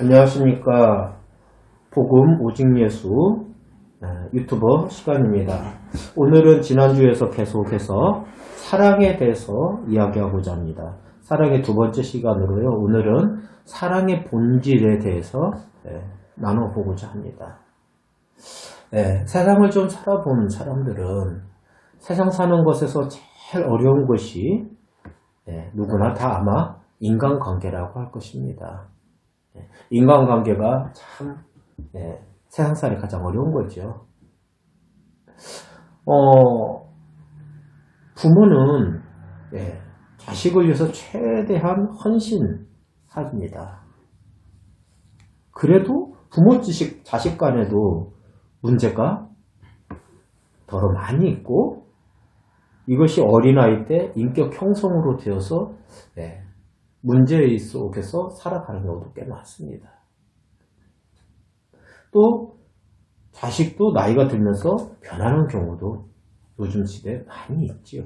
안녕하십니까. 복음 오직예수 유튜버 시간입니다. 오늘은 지난주에서 계속해서 사랑에 대해서 이야기하고자 합니다. 사랑의 두 번째 시간으로요. 오늘은 사랑의 본질에 대해서 나눠보고자 합니다. 세상을 좀 살아본 사람들은 세상 사는 것에서 제일 어려운 것이 누구나 다 아마 인간관계라고 할 것입니다. 인간관계가 참 세상살이 가장 어려운 거죠. 부모는 자식을 위해서 최대한 헌신합니다. 그래도 부모 자식 간에도 문제가 더러 많이 있고, 이것이 어린아이 때 인격 형성으로 되어서 문제 속에서 살아가는 경우도 꽤 많습니다. 또 자식도 나이가 들면서 변하는 경우도 요즘 시대에 많이 있지요.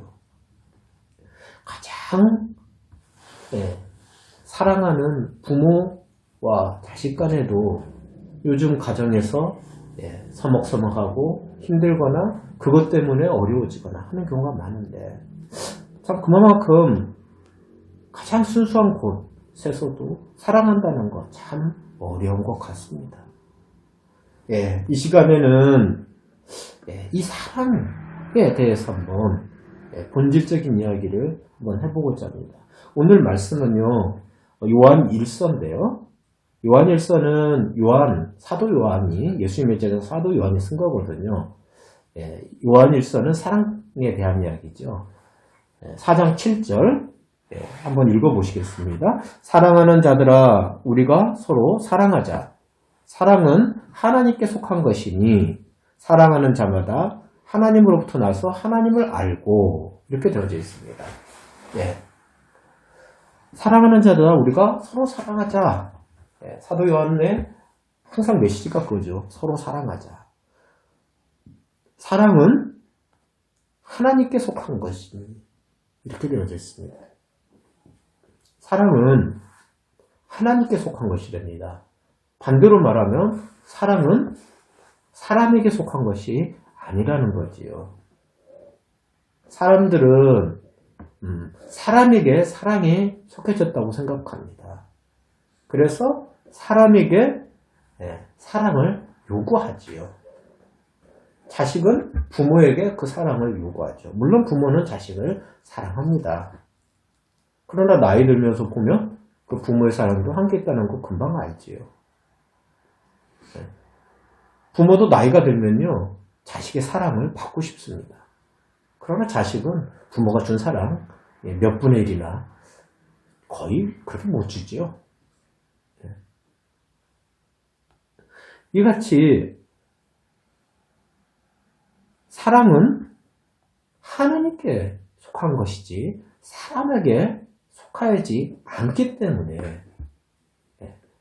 가장 사랑하는 부모와 자식 간에도 요즘 가정에서 서먹서먹하고 힘들거나 그것 때문에 어려워지거나 하는 경우가 많은데, 참 그만큼 가장 순수한 곳에서도 사랑한다는 것 참 어려운 것 같습니다. 이 시간에는 이 사랑에 대해서 한번 본질적인 이야기를 한번 해보고자 합니다. 오늘 말씀은요, 요한 1서인데요. 요한 1서는 사도 요한이, 예수님의 제자 사도 요한이 쓴 거거든요. 요한 1서는 사랑에 대한 이야기죠. 4장 7절 한번 읽어보시겠습니다. 사랑하는 자들아, 우리가 서로 사랑하자. 사랑은 하나님께 속한 것이니 사랑하는 자마다 하나님으로부터 나서 하나님을 알고, 이렇게 되어져 있습니다. 사랑하는 자들아, 우리가 서로 사랑하자. 사도 요한의 항상 메시지가 그거죠. 서로 사랑하자. 사랑은 하나님께 속한 것이니, 이렇게 되어져 있습니다. 사랑은 하나님께 속한 것이랍니다. 반대로 말하면 사랑은 사람에게 속한 것이 아니라는 거지요. 사람들은 사람에게 사랑이 속해졌다고 생각합니다. 그래서 사람에게 사랑을 요구하지요. 자식은 부모에게 그 사랑을 요구하죠. 물론 부모는 자식을 사랑합니다. 그러나 나이 들면서 보면 그 부모의 사랑도 한계 있다는 거 금방 알지요. 부모도 나이가 들면요, 자식의 사랑을 받고 싶습니다. 그러나 자식은 부모가 준 사랑 몇 분의 1이나 거의 그렇게 못 주지요. 이같이 사랑은 하나님께 속한 것이지 사람에게 속하지 않기 때문에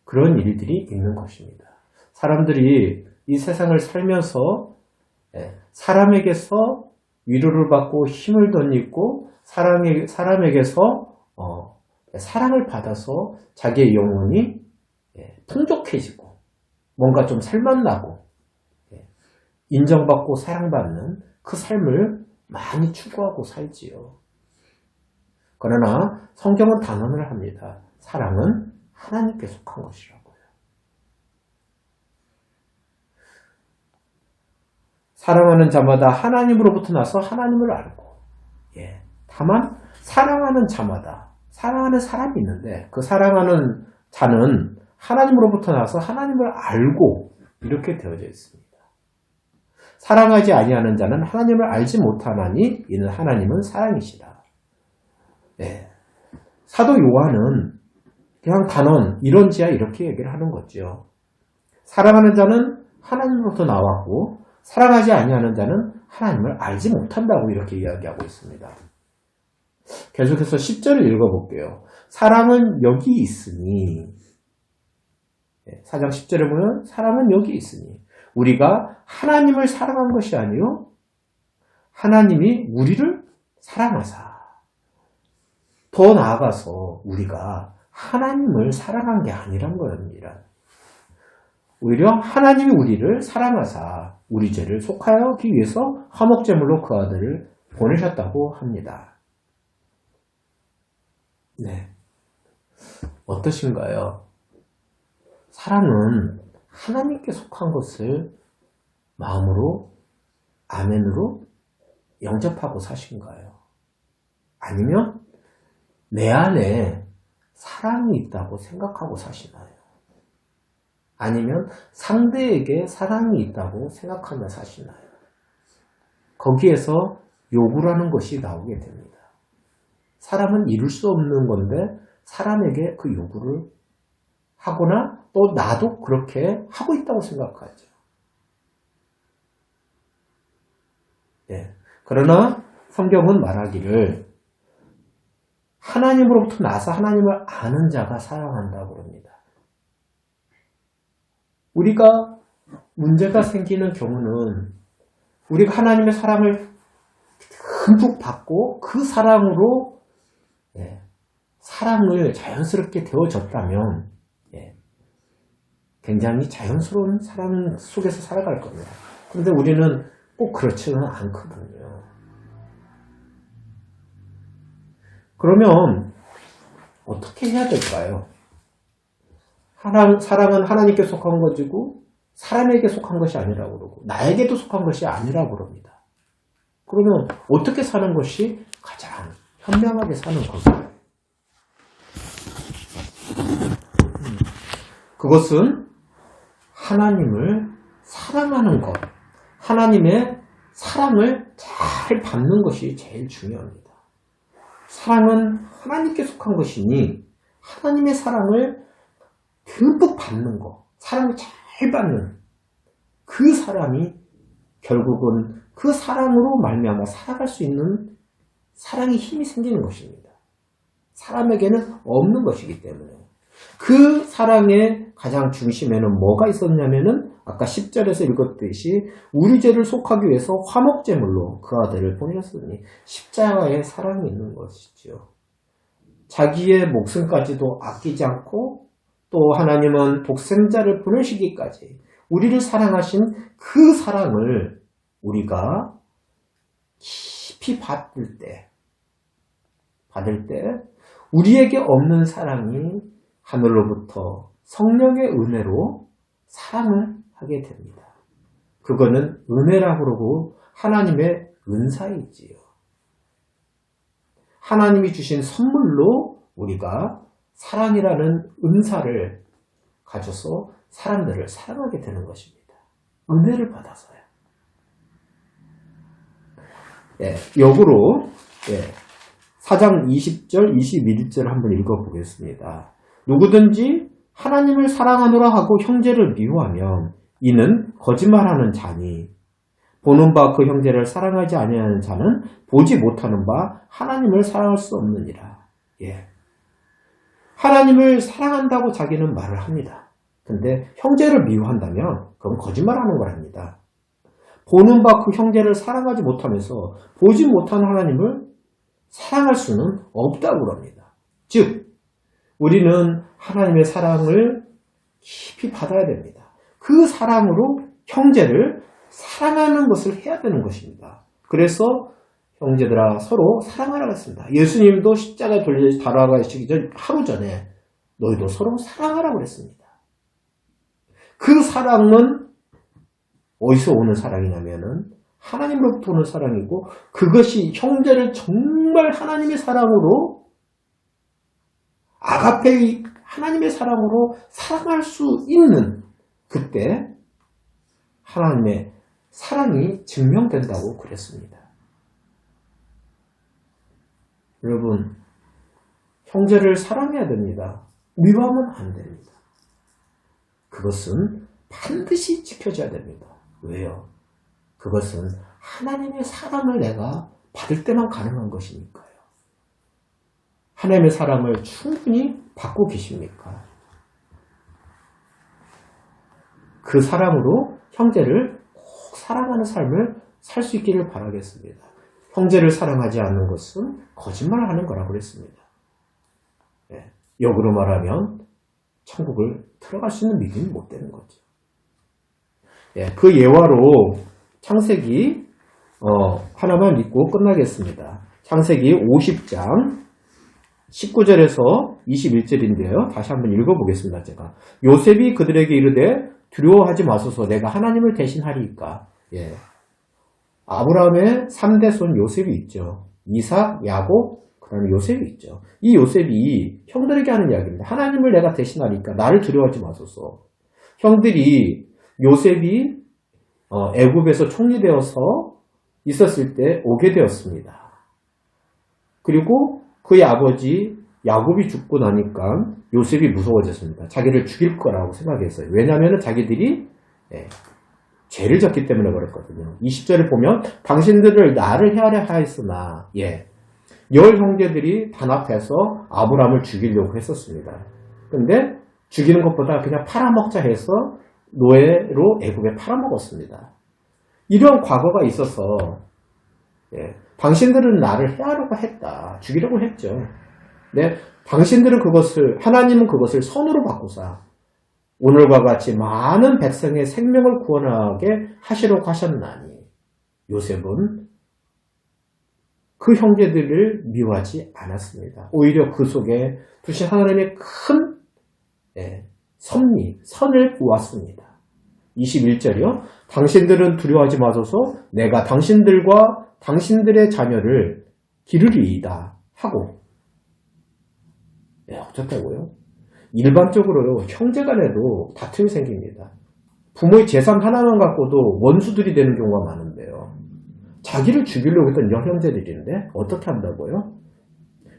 그런 일들이 있는 것입니다. 사람들이 이 세상을 살면서 사람에게서 위로를 받고 힘을 덧입고 사람에게서 사랑을 받아서 자기의 영혼이 풍족해지고 뭔가 좀 살맛나고 인정받고 사랑받는 그 삶을 많이 추구하고 살지요. 그러나 성경은 단언을 합니다. 사랑은 하나님께 속한 것이라고요. 사랑하는 자마다 하나님으로부터 나서 하나님을 알고, 다만 사랑하는 자마다, 사랑하는 사람이 있는데 그 사랑하는 자는 하나님으로부터 나서 하나님을 알고, 이렇게 되어져 있습니다. 사랑하지 아니하는 자는 하나님을 알지 못하나니 이는 하나님은 사랑이시라. 사도 요한은 그냥 단언 이런지야 이렇게 얘기를 하는 거죠. 사랑하는 자는 하나님으로부터 나왔고 사랑하지 아니하는 자는 하나님을 알지 못한다고 이렇게 이야기하고 있습니다. 계속해서 10절을 읽어볼게요. 사랑은 여기 있으니, 4장 10절에 보면 사랑은 여기 있으니 우리가 하나님을 사랑한 것이 아니요 하나님이 우리를 사랑하사. 더 나아가서 우리가 하나님을 사랑한 게 아니란 겁니다. 오히려 하나님이 우리를 사랑하사 우리 죄를 속하여기 위해서 화목제물로 그 아들을 보내셨다고 합니다. 네, 어떠신가요? 사랑은 하나님께 속한 것을 마음으로, 아멘으로 영접하고 사신가요? 아니면 내 안에 사랑이 있다고 생각하고 사시나요? 아니면 상대에게 사랑이 있다고 생각하며 사시나요? 거기에서 요구라는 것이 나오게 됩니다. 사람은 이룰 수 없는 건데 사람에게 그 요구를 하거나 또 나도 그렇게 하고 있다고 생각하죠. 네. 그러나 성경은 말하기를 하나님으로부터 나서 하나님을 아는 자가 사랑한다고 합니다. 우리가 문제가 생기는 경우는 우리가 하나님의 사랑을 듬뿍 받고 그 사랑으로 사랑을 자연스럽게 되어졌다면 굉장히 자연스러운 사랑 속에서 살아갈 겁니다. 그런데 우리는 꼭 그렇지는 않거든요. 그러면 어떻게 해야 될까요? 사랑은 하나님께 속한 것이고 사람에게 속한 것이 아니라고 그러고 나에게도 속한 것이 아니라고 그럽니다. 그러면 어떻게 사는 것이 가장 현명하게 사는 것일까요? 그것은 하나님을 사랑하는 것, 하나님의 사랑을 잘 받는 것이 제일 중요합니다. 사랑은 하나님께 속한 것이니 하나님의 사랑을 듬뿍 받는 것, 사랑을 잘 받는 그 사람이 결국은 그 사랑으로 말미암아 살아갈 수 있는 사랑의 힘이 생기는 것입니다. 사람에게는 없는 것이기 때문에 그 사랑의 가장 중심에는 뭐가 있었냐면은 아까 10절에서 읽었듯이 우리 죄를 속하기 위해서 화목제물로 그 아들을 보내셨으니 십자가에 사랑이 있는 것이죠. 자기의 목숨까지도 아끼지 않고 또 하나님은 독생자를 보내시기까지 우리를 사랑하신 그 사랑을 우리가 깊이 받을 때 우리에게 없는 사랑이 하늘로부터 성령의 은혜로 사랑을 하게 됩니다. 그거는 은혜라고 그러고 하나님의 은사이지요. 하나님이 주신 선물로 우리가 사랑이라는 은사를 가져서 사람들을 사랑하게 되는 것입니다. 은혜를 받아서요. 역으로 4장 20절, 21절 한번 읽어보겠습니다. 누구든지 하나님을 사랑하노라 하고 형제를 미워하면 이는 거짓말하는 자니 보는 바 그 형제를 사랑하지 아니하는 자는 보지 못하는 바 하나님을 사랑할 수 없느니라. 하나님을 사랑한다고 자기는 말을 합니다. 근데 형제를 미워한다면 그건 거짓말하는 거랍니다. 보는 바 그 형제를 사랑하지 못하면서 보지 못하는 하나님을 사랑할 수는 없다고 합니다. 즉 우리는 하나님의 사랑을 깊이 받아야 됩니다. 그 사랑으로 형제를 사랑하는 것을 해야 되는 것입니다. 그래서 형제들아 서로 사랑하라고 했습니다. 예수님도 십자가에 달아가시기 전 하루 전에 너희도 서로 사랑하라고 했습니다. 그 사랑은 어디서 오는 사랑이냐면은 하나님으로부터 오는 사랑이고 그것이 형제를 정말 하나님의 사랑으로 아가페의 하나님의 사랑으로 사랑할 수 있는 그때 하나님의 사랑이 증명된다고 그랬습니다. 여러분, 형제를 사랑해야 됩니다. 미워하면 안 됩니다. 그것은 반드시 지켜져야 됩니다. 왜요? 그것은 하나님의 사랑을 내가 받을 때만 가능한 것이니까요. 하나님의 사랑을 충분히 받고 계십니까? 그 사랑으로 형제를 꼭 사랑하는 삶을 살 수 있기를 바라겠습니다. 형제를 사랑하지 않는 것은 거짓말을 하는 거라고 그랬습니다. 역으로 말하면 천국을 들어갈 수 있는 믿음이 못 되는 거죠. 예, 그 예화로 창세기 하나만 믿고 끝나겠습니다. 창세기 50장 19절에서 21절인데요. 다시 한번 읽어보겠습니다. 제가 요셉이 그들에게 이르되 두려워하지 마소서 내가 하나님을 대신하리이까. 예. 아브라함의 3대 손 요셉이 있죠. 이삭, 야곱, 그다음에 요셉이 있죠. 이 요셉이 형들에게 하는 이야기입니다. 하나님을 내가 대신하니까 나를 두려워하지 마소서. 형들이 요셉이 애굽에서 총리되어서 있었을 때 오게 되었습니다. 그리고 그의 아버지 야곱이 죽고 나니까 요셉이 무서워졌습니다. 자기를 죽일 거라고 생각했어요. 왜냐하면 자기들이 죄를 졌기 때문에 그랬거든요. 20절을 보면 당신들을 나를 헤아려 하였으나 열 형제들이 단합해서 아브라함을 죽이려고 했었습니다. 근데 죽이는 것보다 그냥 팔아먹자 해서 노예로 애굽에 팔아먹었습니다. 이런 과거가 있어서 당신들은 나를 해하려고 했다. 죽이려고 했죠. 네, 당신들은 하나님은 그것을 선으로 바꾸사 오늘과 같이 많은 백성의 생명을 구원하게 하시려고 하셨나니 요셉은 그 형제들을 미워하지 않았습니다. 오히려 그 속에 두신 하나님의 큰 선을 보았습니다. 21절이요. 당신들은 두려워하지 마소서 내가 당신들과 당신들의 자녀를 기르리이다 하고 어쩌다고요? 일반적으로 형제간에도 다툼이 생깁니다. 부모의 재산 하나만 갖고도 원수들이 되는 경우가 많은데요. 자기를 죽이려고 했던 형제들인데 어떻게 한다고요?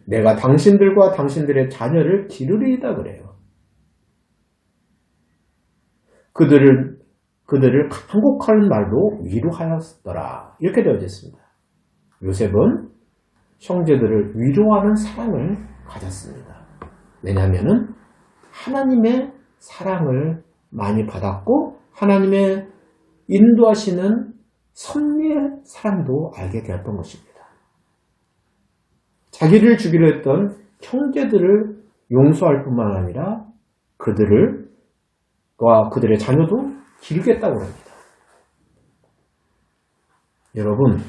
내가 당신들과 당신들의 자녀를 기르리이다 그래요. 그들을 한곡한 말로 위로하였더라. 이렇게 되어져 있습니다. 요셉은 형제들을 위로하는 사랑을 가졌습니다. 왜냐하면 하나님의 사랑을 많이 받았고 하나님의 인도하시는 섭리의 사랑도 알게 되었던 것입니다. 자기를 죽이려 했던 형제들을 용서할 뿐만 아니라 그들의 자녀도 기르겠다고 합니다. 여러분,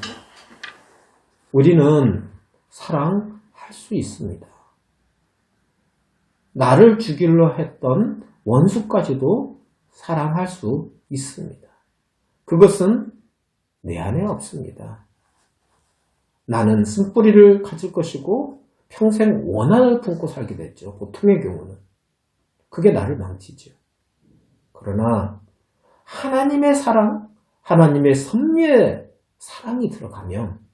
우리는 사랑할 수 있습니다. 나를 죽이려 했던 원수까지도 사랑할 수 있습니다. 그것은 내 안에 없습니다. 나는 쓴뿌리를 가질 것이고 평생 원한을 품고 살게 됐죠. 보통의 경우는. 그게 나를 망치죠. 그러나 하나님의 사랑, 하나님의 섭리의 사랑이 들어가면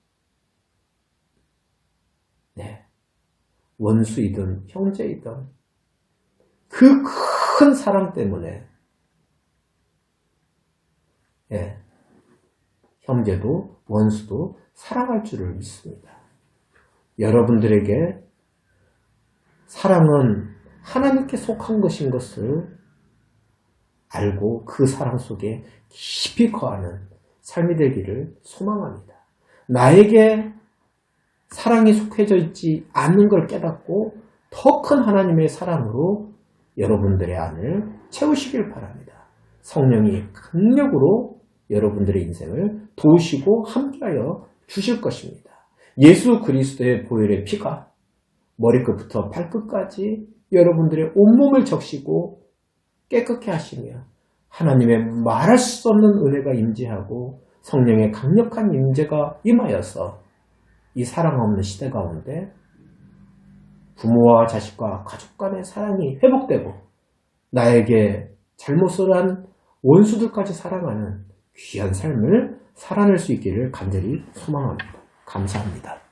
원수이든 형제이든 그 큰 사랑 때문에 형제도 원수도 사랑할 줄을 믿습니다. 여러분들에게 사랑은 하나님께 속한 것인 것을 알고 그 사랑 속에 깊이 거하는 삶이 되기를 소망합니다. 나에게 사랑이 속해져 있지 않는 걸 깨닫고 더 큰 하나님의 사랑으로 여러분들의 안을 채우시길 바랍니다. 성령이 강력으로 여러분들의 인생을 도우시고 함께하여 주실 것입니다. 예수 그리스도의 보혈의 피가 머리끝부터 발끝까지 여러분들의 온몸을 적시고 깨끗게 하시며 하나님의 말할 수 없는 은혜가 임재하고 성령의 강력한 임재가 임하여서 이 사랑 없는 시대 가운데 부모와 자식과 가족 간의 사랑이 회복되고 나에게 잘못을 한 원수들까지 사랑하는 귀한 삶을 살아낼 수 있기를 간절히 소망합니다. 감사합니다.